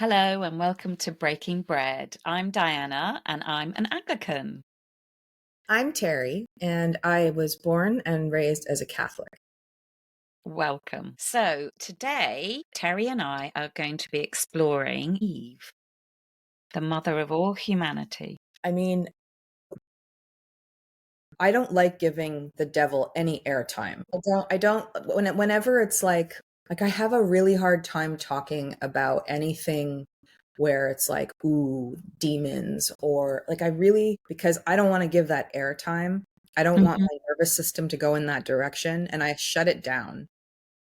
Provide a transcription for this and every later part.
Hello and welcome to Breaking Bread. I'm Diana and I'm an Anglican. I'm Terry, and I was born and raised as a Catholic. Welcome. So today, Terry and I are going to be exploring Eve, the mother of all humanity. I mean, I don't like giving the devil any airtime. Whenever it's like I have a really hard time talking about anything where it's like, ooh, demons, or like because I don't want to give that airtime. I don't want Mhm. my nervous system to go in that direction, and I shut it down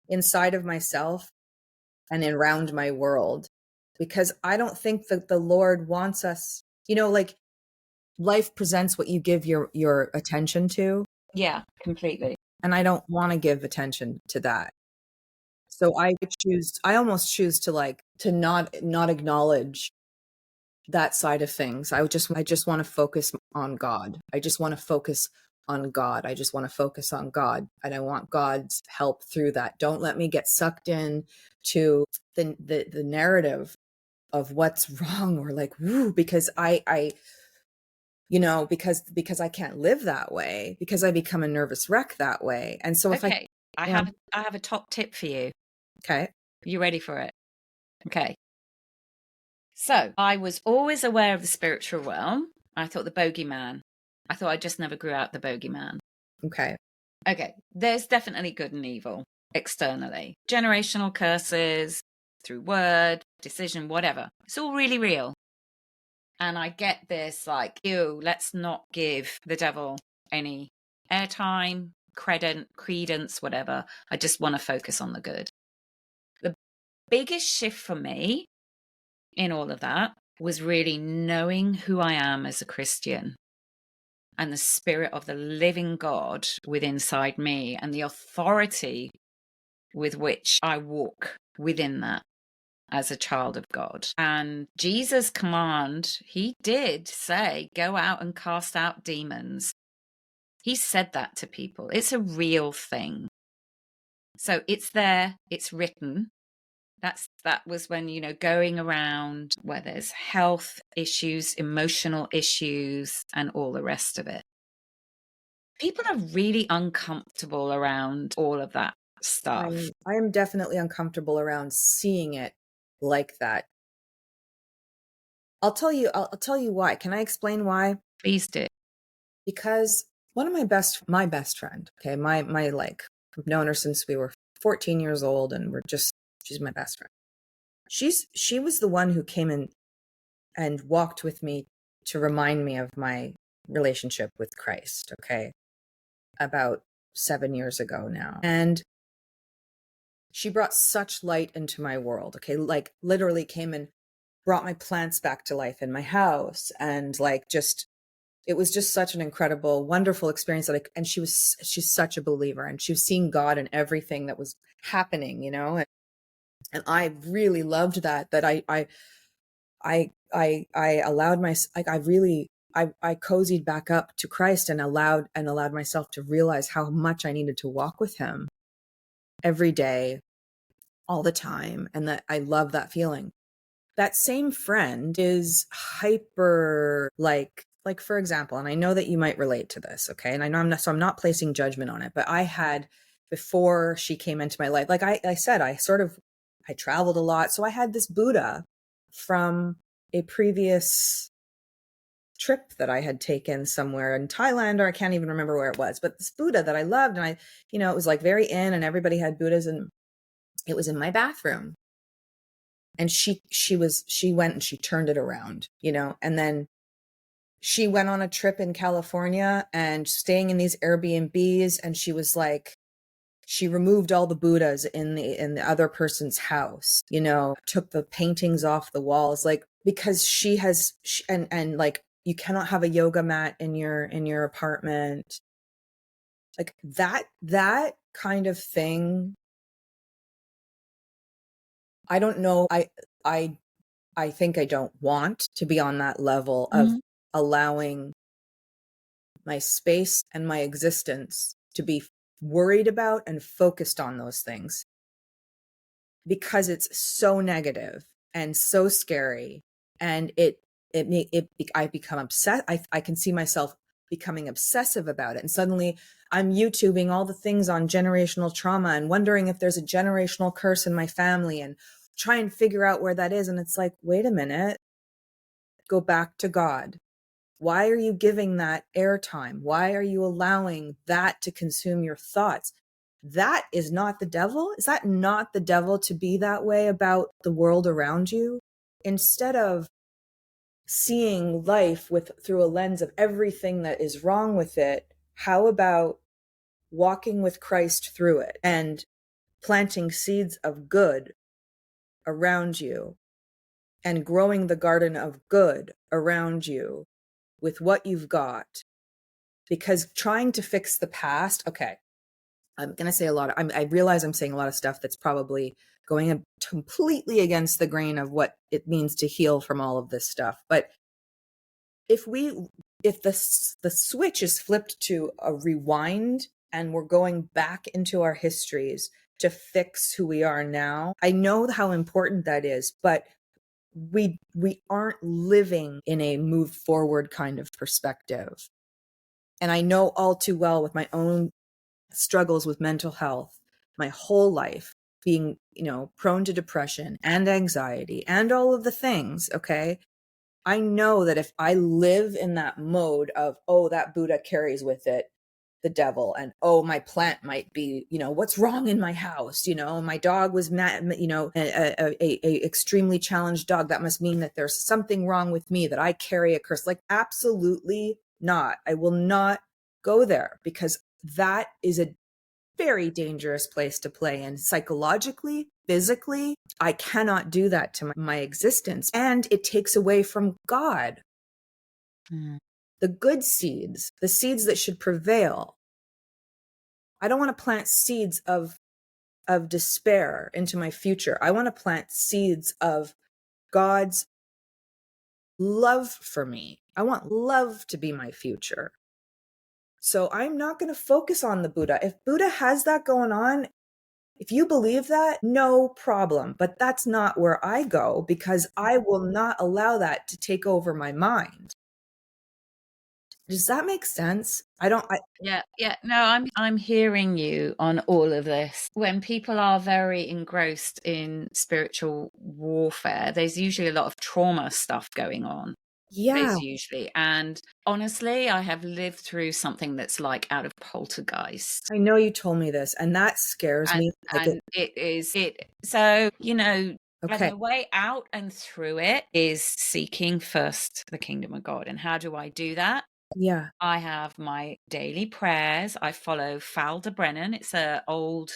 inside of myself and around my world because I don't think that the Lord wants us, like life presents what you give your attention to, Yeah, completely. and I don't want to give attention to that. So I almost choose to not acknowledge that side of things. I just want to focus on God. I just want to focus on God. I just want to focus on God, and I want God's help through that. Don't let me get sucked in to the narrative of what's wrong, or like, woo, because because I can't live that way, because I become a nervous wreck that way. And so if I Okay, I yeah, have I have a top tip for you. okay. You ready for it? Okay. So, I was always aware of the spiritual realm. I thought the bogeyman. I thought I just never grew out the bogeyman. Okay. Okay, there's definitely good and evil externally. Generational curses, through word, decision, whatever. It's all really real. And I get this like, ew, let's not give the devil any airtime, credence, whatever. I just want to focus on the good. The biggest shift for me in all of that was really knowing who I am as a Christian and the spirit of the living God within inside me and the authority with which I walk within that as a child of God. And Jesus' command, he did say, go out and cast out demons. He said that to people. It's a real thing. So it's there, it's written. That was when, going around where there's health issues, emotional issues, and all the rest of it. People are really uncomfortable around all of that stuff. I am definitely uncomfortable around seeing it like that. I'll tell you why. Can I explain why? Please do. Because one of my best friend, okay, my like, I've known her since we were 14 years old, and she's my best friend. She was the one who came in and walked with me to remind me of my relationship with Christ, okay, about 7 years ago now. And she brought such light into my world, okay, like literally came and brought my plants back to life in my house, and like just it was just such an incredible, wonderful experience and she's such a believer, and she was seeing God in everything that was happening, and I really loved that I allowed like I cozied back up to Christ, and allowed myself to realize how much I needed to walk with him every day, all the time, and that I love that feeling. That same friend is hyper, like for example, and I know that you might relate to this, okay? And I know I'm not placing judgment on it, but I had, before she came into my life, like I said, I traveled a lot, so I had this Buddha from a previous trip that I had taken somewhere in Thailand, or I can't even remember where it was, but this Buddha that I loved, and it was like very in, and everybody had Buddhas, and it was in my bathroom. And she went and she turned it around, and then she went on a trip in California and staying in these Airbnbs, and she was like, she removed all the Buddhas in the other person's house, took the paintings off the walls, like, because and like, you cannot have a yoga mat in your apartment, like that kind of thing. I don't know. I I think I don't want to be on that level of Mhm. allowing my space and my existence to be worried about and focused on those things, because it's so negative. and so scary. And I become obsessed. I can see myself becoming obsessive about it. And suddenly I'm YouTubing all the things on generational trauma and wondering if there's a generational curse in my family and try and figure out where that is. And it's like, wait a minute, go back to God. Why are you giving that airtime? Why are you allowing that to consume your thoughts? That is not the devil. Is that not the devil to be that way about the world around you? Instead of seeing life through a lens of everything that is wrong with it, how about walking with Christ through it and planting seeds of good around you and growing the garden of good around you with what you've got? Because trying to fix the past, okay, I'm going to say a lot I realize I'm saying a lot of stuff that's probably going completely against the grain of what it means to heal from all of this stuff. But if the switch is flipped to a rewind and we're going back into our histories to fix who we are now, I know how important that is, but we aren't living in a move forward kind of perspective. And I know all too well with my own struggles with mental health, my whole life being, prone to depression and anxiety and all of the things. Okay. I know that if I live in that mode of, oh, that Buddha carries with it the devil, and oh, my plant might be, what's wrong in my house? My dog was mad, a extremely challenged dog. That must mean that there's something wrong with me, that I carry a curse. Like, absolutely not. I will not go there, because that is a very dangerous place to play in psychologically, physically. I cannot do that to my existence. And it takes away from God. The good seeds, the seeds that should prevail. I don't want to plant seeds of despair into my future. I want to plant seeds of God's love for me. I want love to be my future. So I'm not going to focus on the Buddha. If Buddha has that going on, if you believe that, no problem. But that's not where I go, because I will not allow that to take over my mind. Does that make sense? Yeah. No, I'm hearing you on all of this. When people are very engrossed in spiritual warfare, there's usually a lot of trauma stuff going on. Yeah. There's usually. And honestly, I have lived through something that's like out of Poltergeist. I know you told me this, and that scares me. And it is it. So, Okay. and the way out and through it is seeking first the kingdom of God. And how do I do that? Yeah. I have my daily prayers. I follow Falder Brennan. It's an old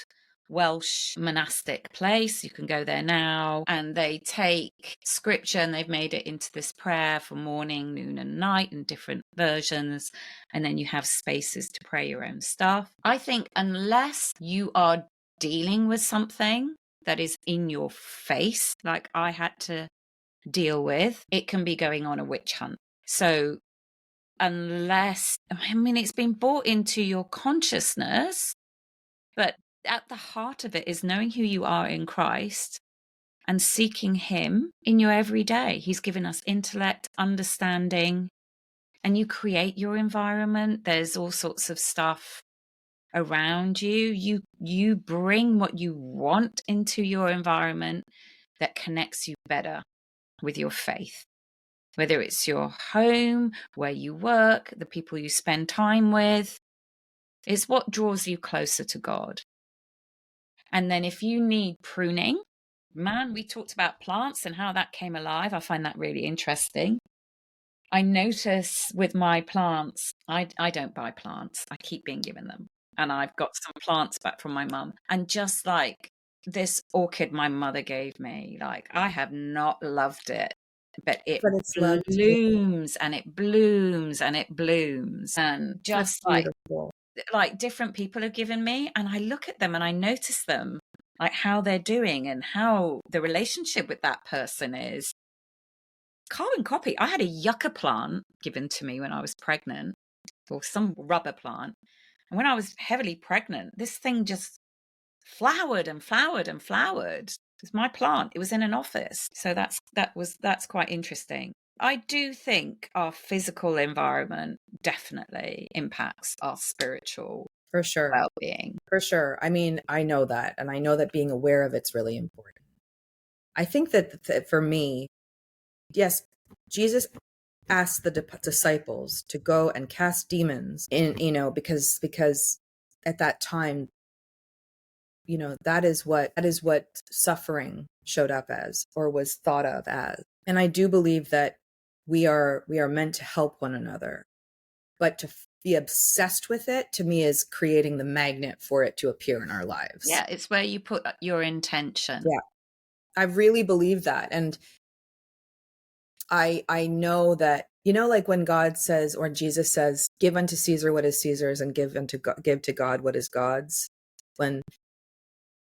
Welsh monastic place. You can go there now. And they take scripture and they've made it into this prayer for morning, noon, and night in different versions. And then you have spaces to pray your own stuff. I think unless you are dealing with something that is in your face, like I had to deal with, it can be going on a witch hunt. So it's been brought into your consciousness, but at the heart of it is knowing who you are in Christ and seeking him in your everyday. He's given us intellect, understanding, and you create your environment. There's all sorts of stuff around you. You bring what you want into your environment that connects you better with your faith. Whether it's your home, where you work, the people you spend time with, is what draws you closer to God. And then if you need pruning, man, we talked about plants and how that came alive. I find that really interesting. I notice with my plants, I don't buy plants. I keep being given them. And I've got some plants back from my mum. And just like this orchid my mother gave me, like I have not loved it. But it's loved too. blooms and it blooms and it blooms. And just like different people have given me. And I look at them and I notice them, like how they're doing and how the relationship with that person is. Carbon copy. I had a yucca plant given to me when I was pregnant, or some rubber plant. And when I was heavily pregnant, this thing just flowered and flowered and flowered. It's my plant. It was in an office. So that's quite interesting. I do think our physical environment definitely impacts our spiritual For sure. well-being. For sure. I mean, I know that, and I know that being aware of it's really important. I think that for me, yes, Jesus asked the disciples to go and cast demons in, because at that time, that is what suffering showed up as, or was thought of as. And I do believe that we are meant to help one another, but to be obsessed with it, to me, is creating the magnet for it to appear in our lives. Yeah, it's where you put your intention. Yeah, I really believe that. And I know that, like when God says, or Jesus says, give unto Caesar what is Caesar's and give to God what is God's. When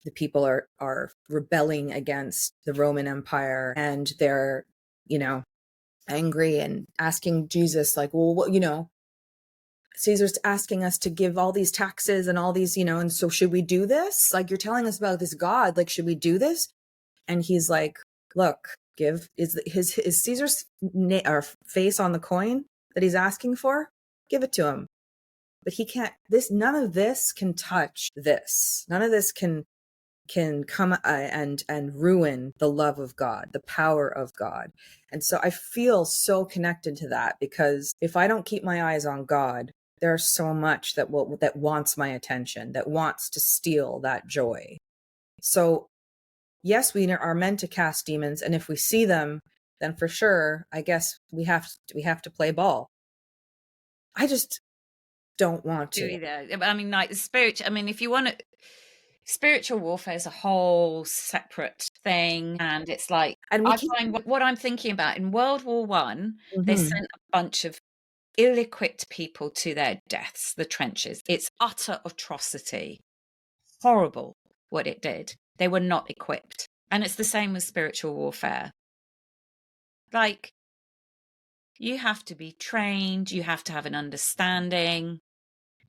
the people are rebelling against the Roman Empire, and they're, angry and asking Jesus, like, well, what, Caesar's asking us to give all these taxes and all these, and so should we do this? Like, you're telling us about this God, like, should we do this? And he's like, look, is Caesar's or face on the coin that he's asking for? Give it to him. But he can't, none of this can touch this. None of this can come and ruin the love of God, the power of God. And so I feel so connected to that, because if I don't keep my eyes on God, there's so much that wants my attention, that wants to steal that joy. So yes, we are meant to cast demons, and if we see them, then for sure, I guess we have to play ball. I just don't want to. Either. I mean, like if you want to, spiritual warfare is a whole separate thing, and it's like, And I find what I'm thinking about in World War One, they Mm-hmm. sent a bunch of ill-equipped people to their deaths, the trenches. It's utter atrocity. Horrible what it did. They were not equipped. And it's the same with spiritual warfare. Like, you have to be trained, you have to have an understanding.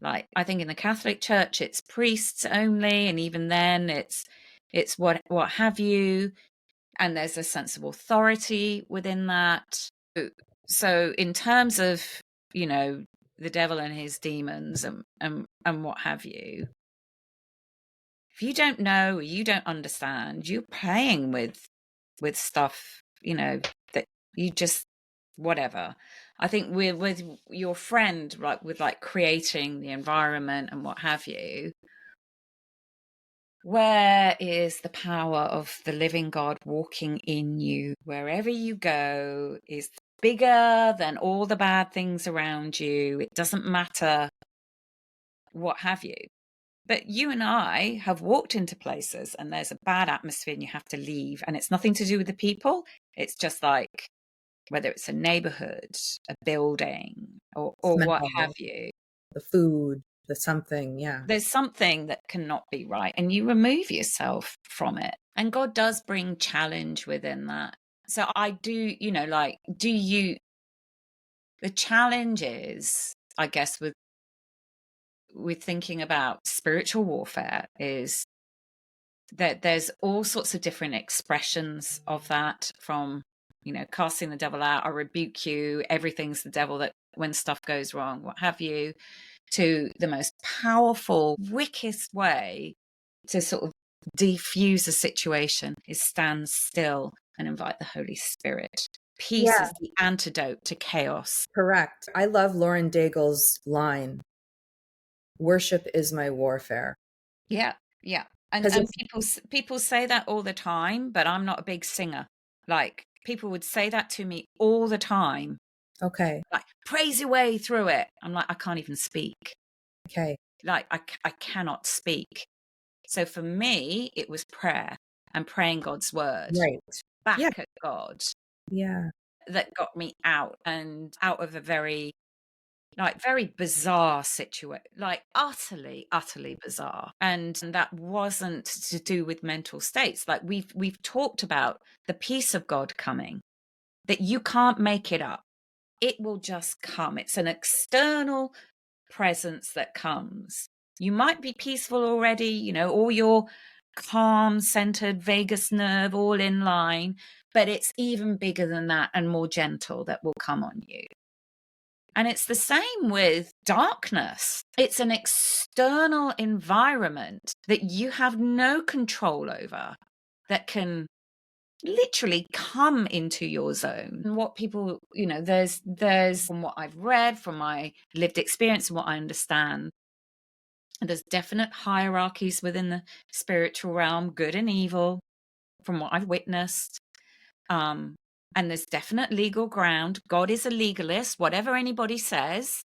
Like, I think in the Catholic Church, it's priests only, and even then it's what have you, and there's a sense of authority within that. So in terms of, the devil and his demons and what have you, if you don't know, or you don't understand, you're playing with stuff, that you just, whatever. I think with your friend, like with like creating the environment and what have you, where is the power of the living God walking in you? Wherever you go is bigger than all the bad things around you. It doesn't matter what have you. But you and I have walked into places and there's a bad atmosphere and you have to leave. And it's nothing to do with the people. It's just like, whether it's a neighborhood, a building, or what have you. The food, the something, yeah. There's something that cannot be right, and you remove yourself from it. And God does bring challenge within that. So I do, the challenge is, I guess, with thinking about spiritual warfare, is that there's all sorts of different expressions of that, from, casting the devil out, I rebuke you, everything's the devil, that when stuff goes wrong, what have you, to the most powerful, wickedest way to sort of defuse a situation is stand still and invite the Holy Spirit. Peace is the antidote to chaos. Correct. I love Lauren Daigle's line, worship is my warfare. Yeah. And people say that all the time, but I'm not a big singer. Like, people would say that to me all the time. Okay. Like, praise your way through it. I'm like, I can't even speak. Okay. Like, I cannot speak. So for me, it was prayer and praying God's word back at God. Yeah. That got me out of a very bizarre situation, like utterly bizarre. And that wasn't to do with mental states. Like, we've talked about the peace of God coming, that you can't make it up. It will just come. It's an external presence that comes. You might be peaceful already, all your calm, centered vagus nerve, all in line. But it's even bigger than that and more gentle that will come on you. And it's the same with darkness. It's an external environment that you have no control over that can literally come into your zone. And what people, there's from what I've read, from my lived experience and what I understand, there's definite hierarchies within the spiritual realm, good and evil, from what I've witnessed. And there's definite legal ground. God is a legalist. Whatever anybody says,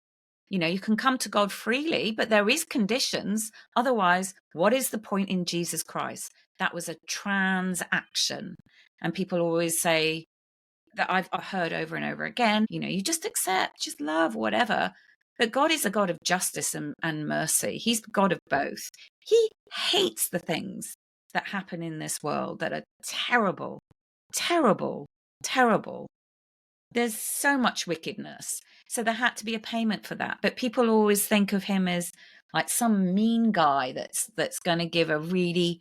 you can come to God freely, but there is conditions. Otherwise, what is the point in Jesus Christ? That was a transaction. And people always say that I've heard over and over again, you just accept, just love, whatever. But God is a God of justice and mercy. He's God of both. He hates the things that happen in this world that are terrible, terrible, terrible. There's so much wickedness. So there had to be a payment for that. But people always think of him as like some mean guy that's going to give a really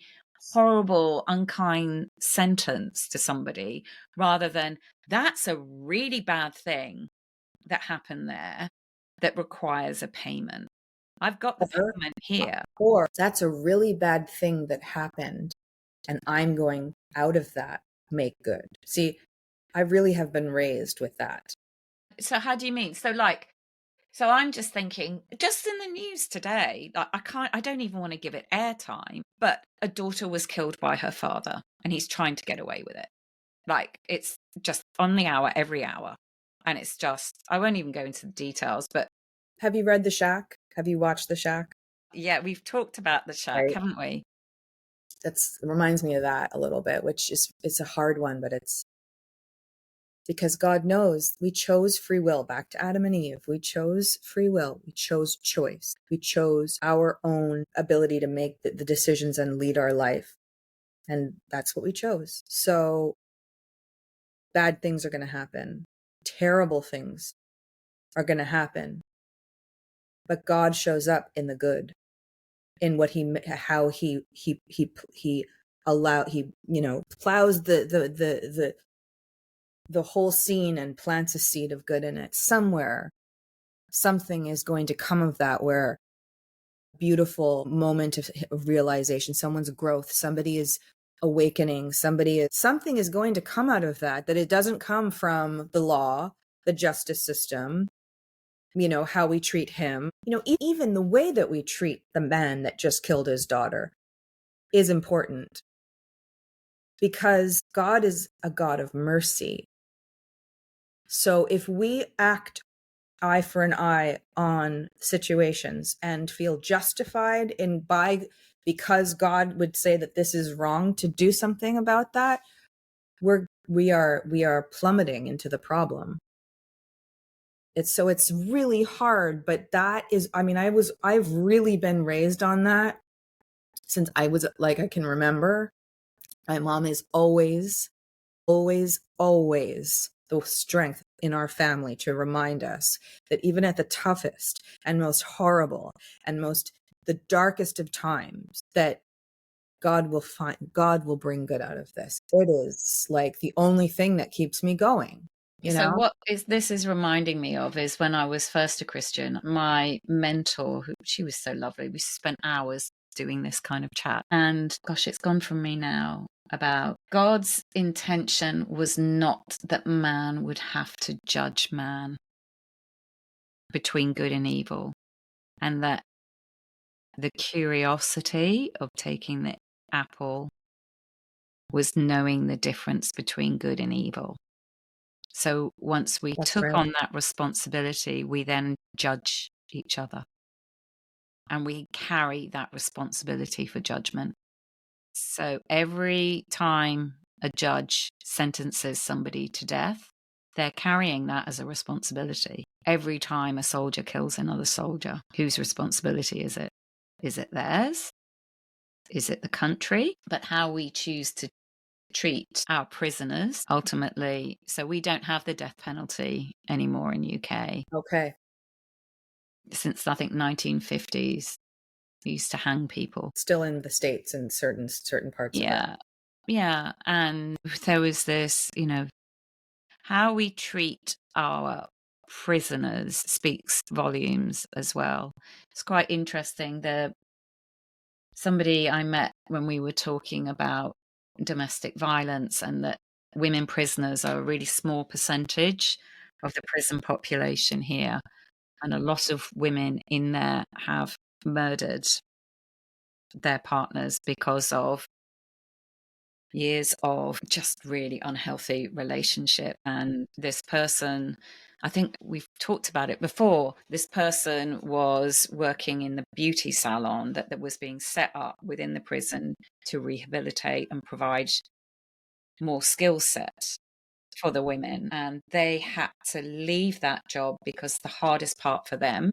horrible, unkind sentence to somebody, rather than that's a really bad thing that happened there that requires a payment. I've got the payment here. Or that's a really bad thing that happened, and I'm going out of that, make good. See, I really have been raised with that. So how do you mean? So I'm just thinking, just in the news today, like I don't even want to give it airtime, but a daughter was killed by her father and he's trying to get away with it. Like, it's just on the hour, every hour. And it's just, I won't even go into the details, but. Have you read The Shack? Have you watched The Shack? Yeah, we've talked about The Shack, right? Haven't we? It reminds me of that a little bit, which is, it's a hard one, but it's because God knows we chose free will. Back to Adam and Eve. We chose free will. We chose choice. We chose our own ability to make the decisions and lead our life. And that's what we chose. So bad things are going to happen. Terrible things are going to happen. But God shows up in the good, in what how he plows the whole scene and plants a seed of good in it. Somewhere, something is going to come of that, where beautiful moment of realization, someone's growth, somebody is awakening, something is going to come out of that it doesn't come from the law, the justice system, how we treat him. Even the way that we treat the man that just killed his daughter is important, because God is a God of mercy. So if we act eye for an eye on situations and feel justified because God would say that this is wrong to do something about that, we are plummeting into the problem. It's really hard, but that is, I've really been raised on that since I was like, I can remember. My mom is always the strength in our family to remind us that even at the toughest and most horrible and the darkest of times, that God will bring good out of this. It is like the only thing that keeps me going. So what this is reminding me of is when I was first a Christian, my mentor, she was so lovely. We spent hours doing this kind of chat, and gosh, it's gone from me now. About God's intention was not that man would have to judge man between good and evil, and that the curiosity of taking the apple was knowing the difference between good and evil. So once we took on that responsibility, we then judge each other, and we carry that responsibility for judgment. So every time a judge sentences somebody to death, they're carrying that as a responsibility. Every time a soldier kills another soldier, whose responsibility is it? Is it theirs? Is it the country? But how we choose to treat our prisoners ultimately. So we don't have the death penalty anymore in UK. Okay. Since I think 1950s. They used to hang people. Still in the States in certain parts of it. Yeah. Yeah. And there was this, how we treat our prisoners speaks volumes as well. It's quite interesting. Somebody I met when we were talking about domestic violence, and that women prisoners are a really small percentage of the prison population here. And a lot of women in there have murdered their partners because of years of just really unhealthy relationship. And this person, I think we've talked about it before, this person was working in the beauty salon that was being set up within the prison to rehabilitate and provide more skill set for the women. And they had to leave that job because the hardest part for them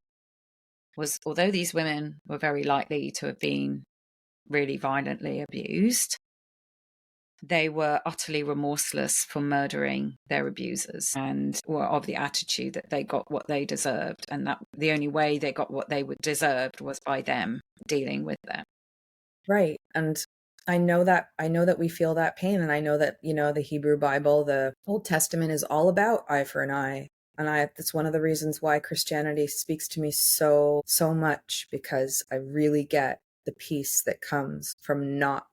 was, although these women were very likely to have been really violently abused, they were utterly remorseless for murdering their abusers and were of the attitude that they got what they deserved, and that the only way they got what they deserved was by them dealing with them. Right. And I know that we feel that pain. And I know that, the Hebrew Bible, the Old Testament is all about eye for an eye. And that's one of the reasons why Christianity speaks to me so, so much, because I really get the peace that comes from not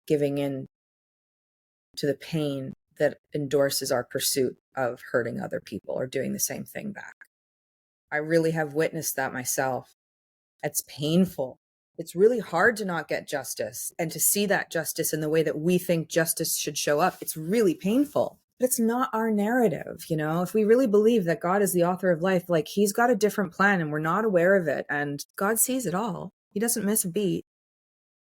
giving in to the pain that endorses our pursuit of hurting other people or doing the same thing back. I really have witnessed that myself. It's painful. It's really hard to not get justice and to see that justice in the way that we think justice should show up. It's really painful. But it's not our narrative, If we really believe that God is the author of life, like he's got a different plan and we're not aware of it, and God sees it all. He doesn't miss a beat.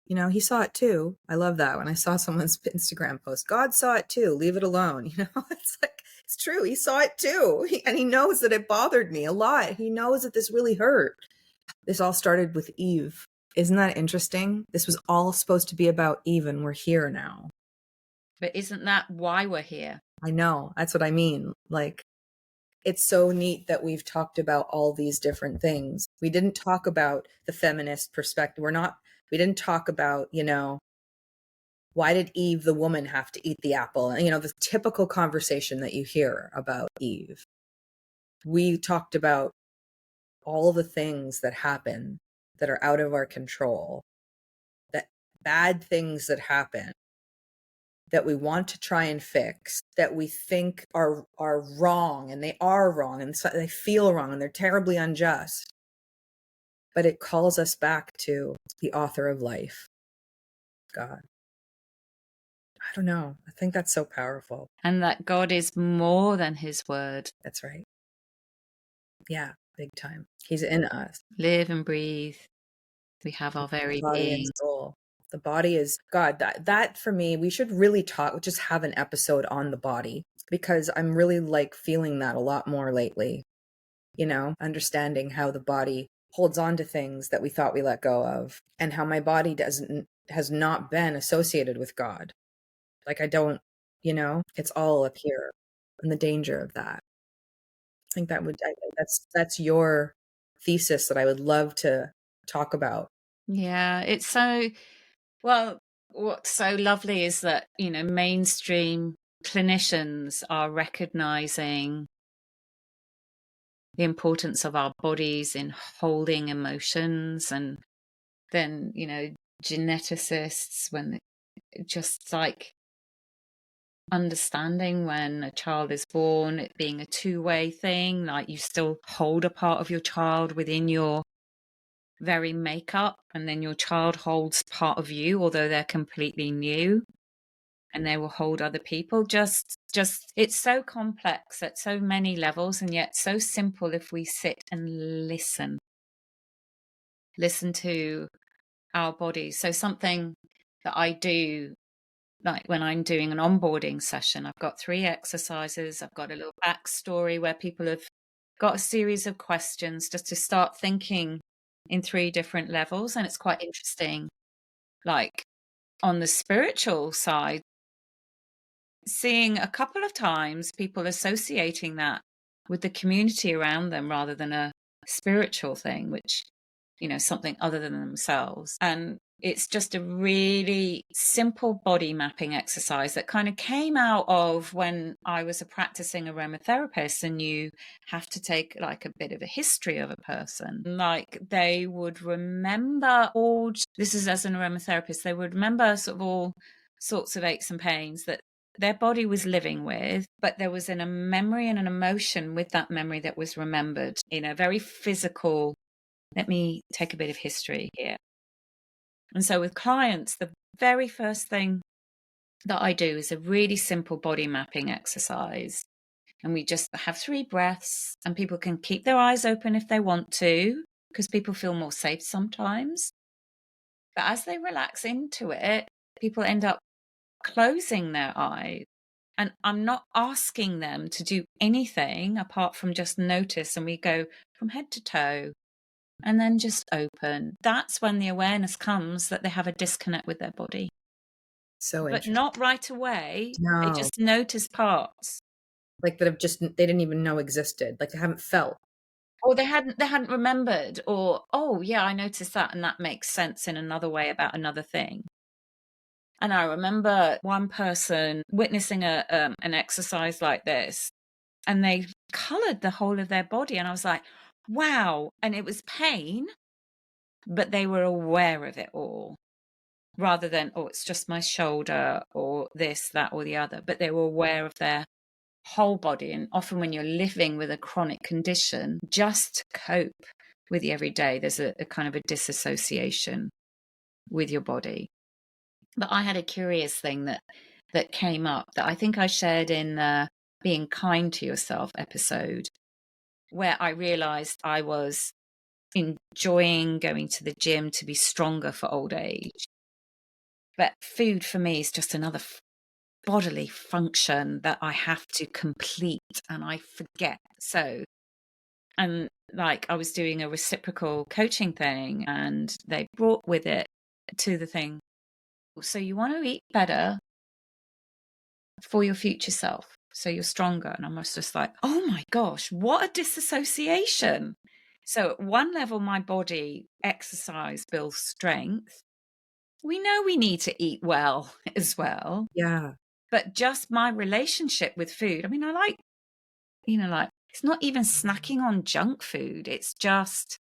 He saw it too. I love that. When I saw someone's Instagram post, God saw it too. Leave it alone. It's like, it's true. He saw it too. And he knows that it bothered me a lot. He knows that this really hurt. This all started with Eve. Isn't that interesting? This was all supposed to be about Eve, and we're here now. But isn't that why we're here? I know. That's what I mean. Like, it's so neat that we've talked about all these different things. We didn't talk about the feminist perspective. We didn't talk about, why did Eve, the woman, have to eat the apple? And, the typical conversation that you hear about Eve. We talked about all the things that happen that are out of our control, that bad things that happen that we want to try and fix, that we think are wrong, and they are wrong, and so they feel wrong, and they're terribly unjust. But it calls us back to the author of life, God. I don't know. I think that's so powerful. And that God is more than his word. That's right. Yeah, big time. He's in us. Live and breathe. We have our very Body being. and soul. The body is God. That for me, we should really just have an episode on the body, because I'm really feeling that a lot more lately. Understanding how the body holds on to things that we thought we let go of, and how my body has not been associated with God. I don't, it's all up here, and the danger of that. I think that's your thesis that I would love to talk about. Yeah, it's so, well, what's so lovely is that, mainstream clinicians are recognizing the importance of our bodies in holding emotions. And then, geneticists, when just understanding when a child is born, it being a two-way thing, you still hold a part of your child within your very makeup, and then your child holds part of you, although they're completely new, and they will hold other people. Just it's so complex at so many levels, and yet so simple if we sit and listen to our bodies. So something that I do, when I'm doing an onboarding session, I've got 3 exercises. I've got a little backstory where people have got a series of questions just to start thinking in 3 different levels. And it's quite interesting, on the spiritual side, seeing a couple of times people associating that with the community around them rather than a spiritual thing, which something other than themselves. And it's just a really simple body mapping exercise that kind of came out of when I was a practicing aromatherapist, and you have to take like a bit of a history of a person. Like they would remember this is as an aromatherapist, they would remember sort of all sorts of aches and pains that their body was living with, but there was a memory and an emotion with that memory that was remembered in a very physical. Let me take a bit of history here. And so with clients, the very first thing that I do is a really simple body mapping exercise. And we just have 3 breaths, and people can keep their eyes open if they want to, because people feel more safe sometimes. But as they relax into it, people end up closing their eyes. And I'm not asking them to do anything apart from just notice. And we go from head to toe and then just open. That's when the awareness comes that they have a disconnect with their body. So But interesting. not right away. No. They just notice parts. Like that they didn't even know existed. Like they haven't felt. Or they hadn't remembered, or, oh yeah, I noticed that, and that makes sense in another way about another thing. And I remember one person witnessing an exercise like this, and they colored the whole of their body. And I was like, wow. And it was pain, but they were aware of it all, rather than, oh, it's just my shoulder or this, that, or the other. But they were aware of their whole body. And often when you're living with a chronic condition, just to cope with the everyday, there's a kind of a disassociation with your body. But I had a curious thing that came up that I think I shared in the Being Kind to Yourself episode, where I realized I was enjoying going to the gym to be stronger for old age. But food for me is just another bodily function that I have to complete, and I forget. So, and like I was doing a reciprocal coaching thing, and they brought with it to the thing, so you want to eat better for your future self, so you're stronger. And I was just like, oh my gosh, what a disassociation. So at one level, my body exercise builds strength. We know we need to eat well as well. Yeah. But just my relationship with food, I mean, I like, like it's not even snacking on junk food. It's just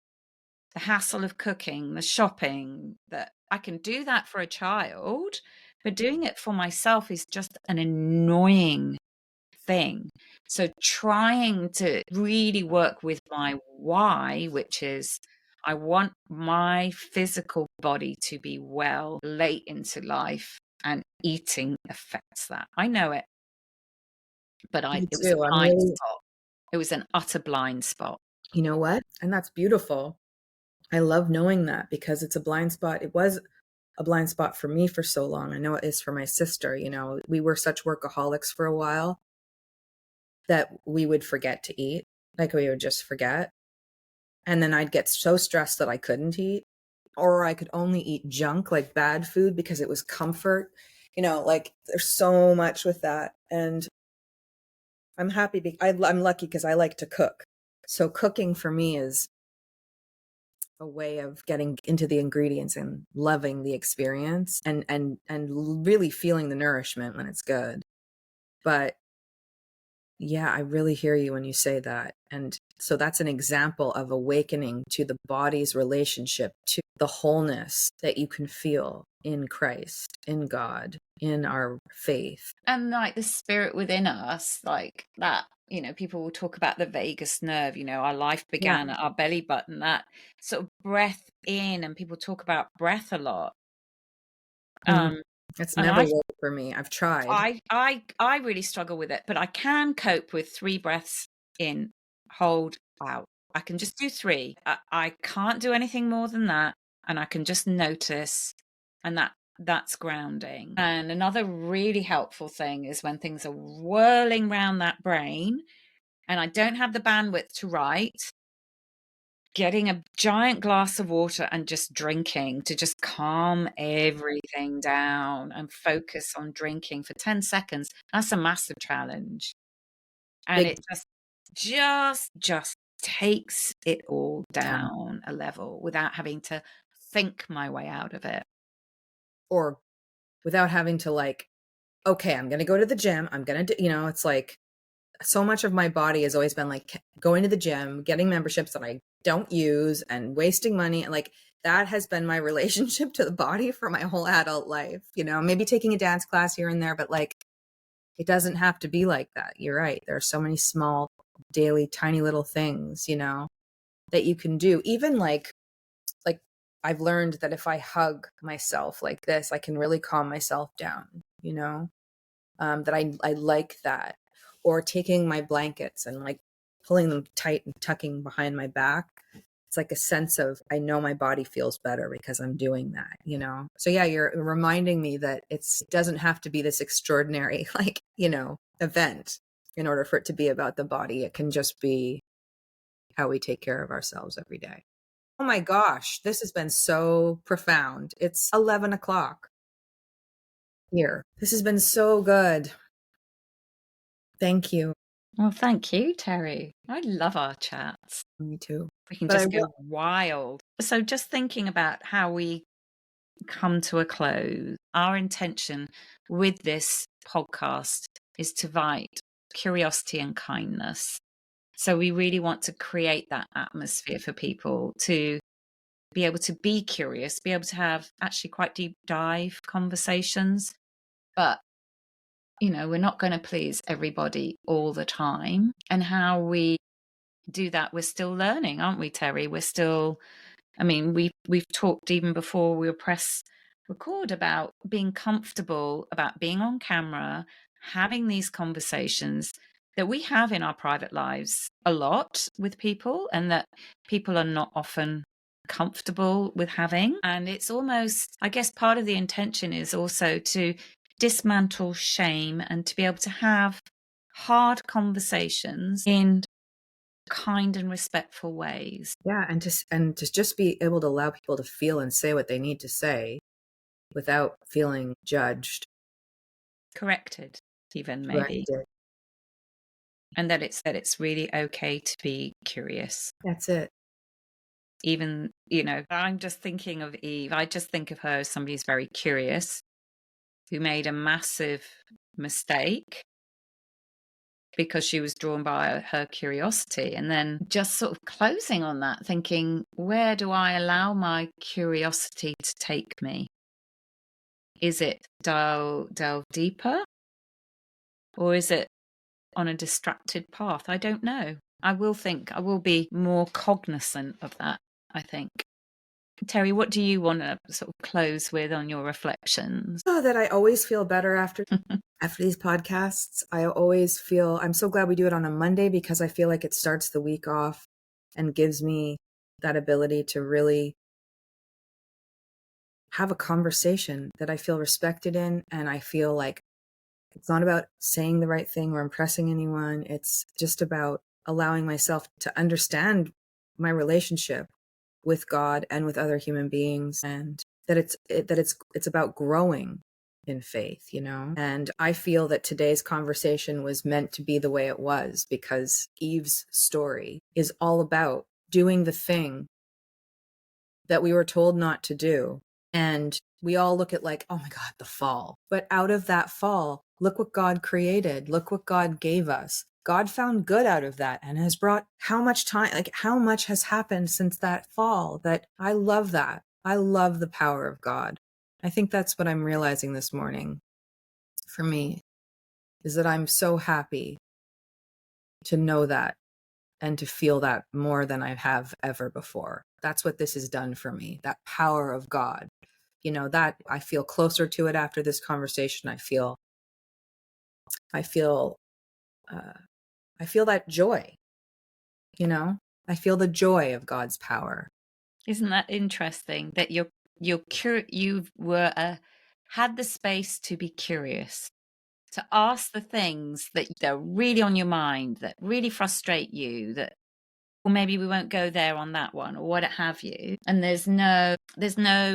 the hassle of cooking, the shopping, that I can do that for a child, but doing it for myself is just an annoying thing. So trying to really work with my why, which is I want my physical body to be well late into life, and eating affects that. I know it, but Me it was a too. I'm blind really, spot. It was an utter blind spot. you know what? And that's beautiful. I love knowing that, because it's a blind spot. It was a blind spot for me for so long. I know it is for my sister. We were such workaholics for a while that we would forget to eat. Like we would just forget. And then I'd get so stressed that I couldn't eat, or I could only eat junk, like bad food, because it was comfort. Like there's so much with that. And I'm happy. I'm lucky because I like to cook. So cooking for me is a way of getting into the ingredients and loving the experience, and really feeling the nourishment when it's good. But yeah, I really hear you when you say that. And so that's an example of awakening to the body's relationship to the wholeness that you can feel in Christ, in God, in our faith. And like the spirit within us, like that, people will talk about the vagus nerve, our life Yeah. began at our belly button, that sort of breath in, and people talk about breath a lot. It's And never worked for me. I've tried. I really struggle with it, but I can cope with 3 breaths in, hold, out. I can just do 3. I can't do anything more than that, and I can just notice, and that's grounding. And another really helpful thing is when things are whirling round that brain and I don't have the bandwidth to write, getting a giant glass of water and just drinking to just calm everything down and focus on drinking for 10 seconds. That's a massive challenge. And Big, it just takes it all down a level without having to think my way out of it. Or without having to like, okay, I'm going to go to the gym. I'm going to do, it's like so much of my body has always been like going to the gym, getting memberships that I don't use and wasting money. And like that has been my relationship to the body for my whole adult life, maybe taking a dance class here and there, but like it doesn't have to be like that. You're right. There are so many small, daily, tiny little things, that you can do. Even like I've learned that if I hug myself like this, I can really calm myself down, that I like that. Or taking my blankets and like pulling them tight and tucking behind my back. It's like a sense of, I know my body feels better because I'm doing that, So yeah, you're reminding me that it doesn't have to be this extraordinary, like, event in order for it to be about the body. It can just be how we take care of ourselves every day. Oh my gosh, this has been so profound. It's 11 o'clock here. This has been so good. Thank you. Well, thank you, Terri. I love our chats. Me too. We can But I just will, go wild. So, just thinking about how we come to a close, our intention with this podcast is to invite curiosity and kindness. So, we really want to create that atmosphere for people to be able to be curious, be able to have actually quite deep dive conversations. But, we're not going to please everybody all the time. And how we do that, we're still learning, aren't we, Terri? We're still, we've talked even before we were press record about being comfortable, about being on camera, having these conversations that we have in our private lives a lot with people, and that people are not often comfortable with having. And it's almost, I guess, part of the intention is also to dismantle shame and to be able to have hard conversations in kind and respectful ways. yeah, and to just be able to allow people to feel and say what they need to say without feeling judged, Corrected, even maybe. corrected. And that it's really okay to be curious. That's it. Even, I'm just thinking of Eve. I just think of her as somebody who's very curious, who made a massive mistake because she was drawn by her curiosity. And then just sort of closing on that, thinking, where do I allow my curiosity to take me? Is it delve deeper? Or is it on a distracted path? I don't know. I will be more cognizant of that, I think. Terri, what do you want to sort of close with on your reflections? Oh, that I always feel better after these podcasts. I always feel, I'm so glad we do it on a Monday because I feel like it starts the week off and gives me that ability to really have a conversation that I feel respected in. And I feel like it's not about saying the right thing or impressing anyone. It's just about allowing myself to understand my relationship with God and with other human beings, and that it's about growing in faith, And I feel that today's conversation was meant to be the way it was because Eve's story is all about doing the thing that we were told not to do. And we all look at like, oh my God, the fall. But out of that fall, look what God created. Look what God gave us. God found good out of that and has brought how much time, like how much has happened since that fall, that I love that. I love the power of God. I think that's what I'm realizing this morning for me, is that I'm so happy to know that and to feel that more than I have ever before. That's what this has done for me, that power of God. That I feel closer to it after this conversation. I feel that joy, I feel the joy of God's power. Isn't that interesting that you were had the space to be curious, to ask the things that are really on your mind, that really frustrate you, that, or maybe we won't go there on that one, or what have you. And there's no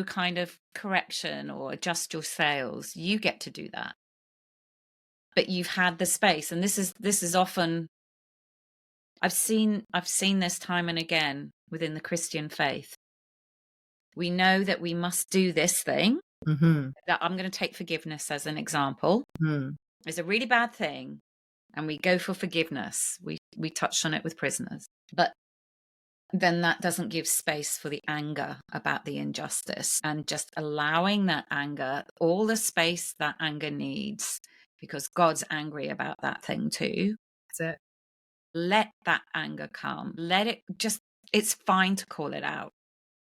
kind of correction or adjust your sails. You get to do that. But you've had the space. And this is often I've seen this time and again within the Christian faith. We know that we must do this thing. That I'm going to take forgiveness as an example. It's a really bad thing, and we go for forgiveness. We touched on it with prisoners, but then that doesn't give space for the anger about the injustice, and just allowing that anger all the space that anger needs, because God's angry about that thing too. That's it. Let that anger come. Let it just, it's fine to call it out.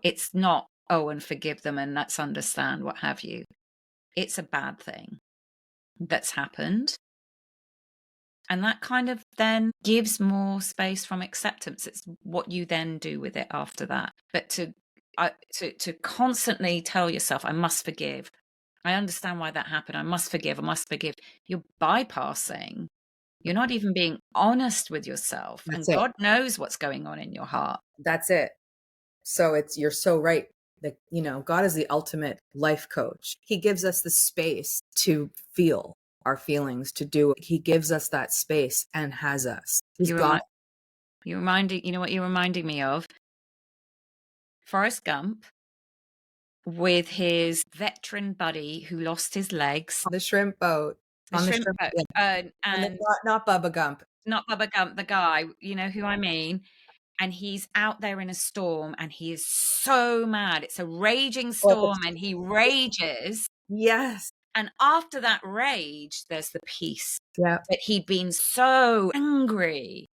It's not, oh, and forgive them and let's understand what have you. It's a bad thing that's happened. And that kind of then gives more space from acceptance. It's what you then do with it after that. But to constantly tell yourself, I must forgive. I understand why that happened. I must forgive. I must forgive. You're bypassing. You're not even being honest with yourself. That's and it. God knows what's going on in your heart. That's it. So you're so right. That, you know, God is the ultimate life coach. He gives us the space to feel our feelings, to do it. He gives us that space and has us. He's God. You know what you're reminding me of? Forrest Gump with his veteran buddy who lost his legs. The shrimp boat. The shrimp boat. Yeah. And not Bubba Gump. Not Bubba Gump, the guy, you know who I mean? And he's out there in a storm and he is so mad. It's a raging storm and he rages. Yes. And after that rage, there's the peace. Yeah. But he'd been so angry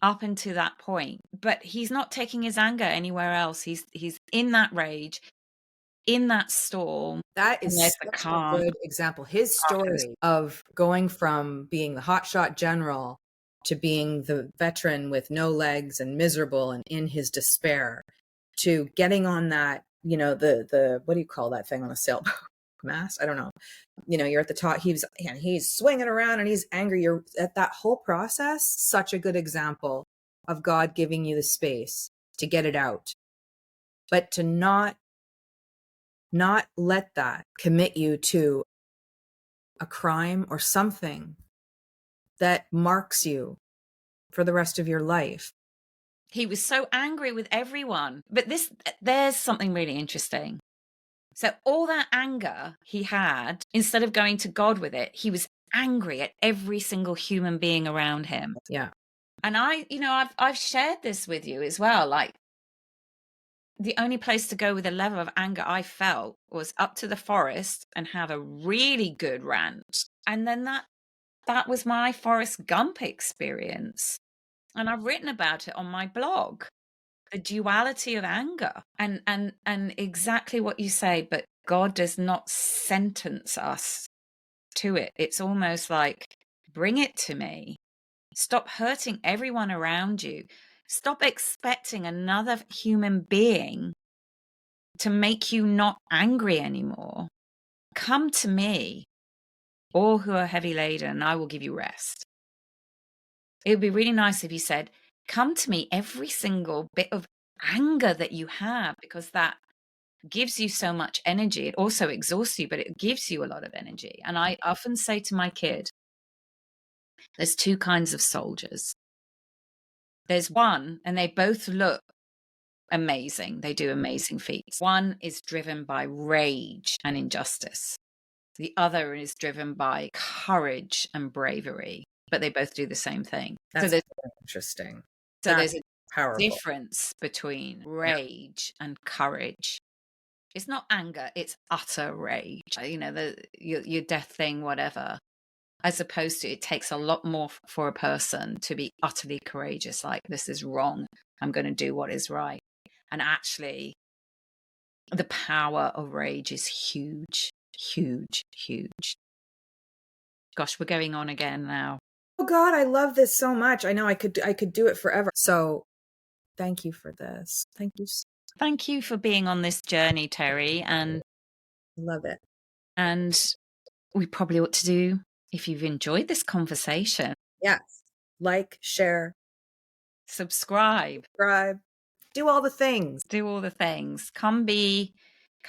up until that point, but he's not taking his anger anywhere else. He's in that rage, in that storm. That is such a good example. His story of going from being the hotshot general to being the veteran with no legs and miserable and in his despair, to getting on that, you know, the what do you call that thing on a sailboat? Mast? I don't know. You know, you're at the top. He's swinging around and he's angry. You're at that whole process. Such a good example of God giving you the space to get it out, but to not let that commit you to a crime or something that marks you for the rest of your life. He was so angry with everyone. But there's something really interesting. So all that anger he had, instead of going to God with it, he was angry at every single human being around him. Yeah. And I've shared this with you as well. Like, the only place to go with the level of anger I felt was up to the forest and have a really good rant. And then that was my Forrest Gump experience. And I've written about it on my blog, the duality of anger, and exactly what you say. But God does not sentence us to it. It's almost like, bring it to me. Stop hurting everyone around you. Stop expecting another human being to make you not angry anymore. Come to me, all who are heavy laden, and I will give you rest. It would be really nice if you said, come to me, every single bit of anger that you have, because that gives you so much energy. It also exhausts you, but it gives you a lot of energy. And I often say to my kid, there's two kinds of soldiers. There's one, and they both look amazing. They do amazing feats. One is driven by rage and injustice. The other is driven by courage and bravery, but they both do the same thing. That's interesting. So there's a powerful difference between rage and courage. It's not anger, it's utter rage. You know, your death thing, whatever. As opposed to, it takes a lot more for a person to be utterly courageous, like, this is wrong, I'm going to do what is right. And actually, the power of rage is huge, huge, huge. Gosh, we're going on again now. Oh God, I love this so much. I know I could do it forever. So thank you for this. Thank you. Thank you for being on this journey, Terri. And love it. And we probably ought to do, if you've enjoyed this conversation. Yes. Like, share, subscribe. Do all the things. Come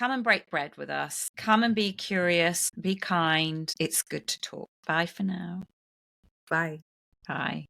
and break bread with us. Come and be curious. Be kind. It's good to talk. Bye for now. Bye. Bye.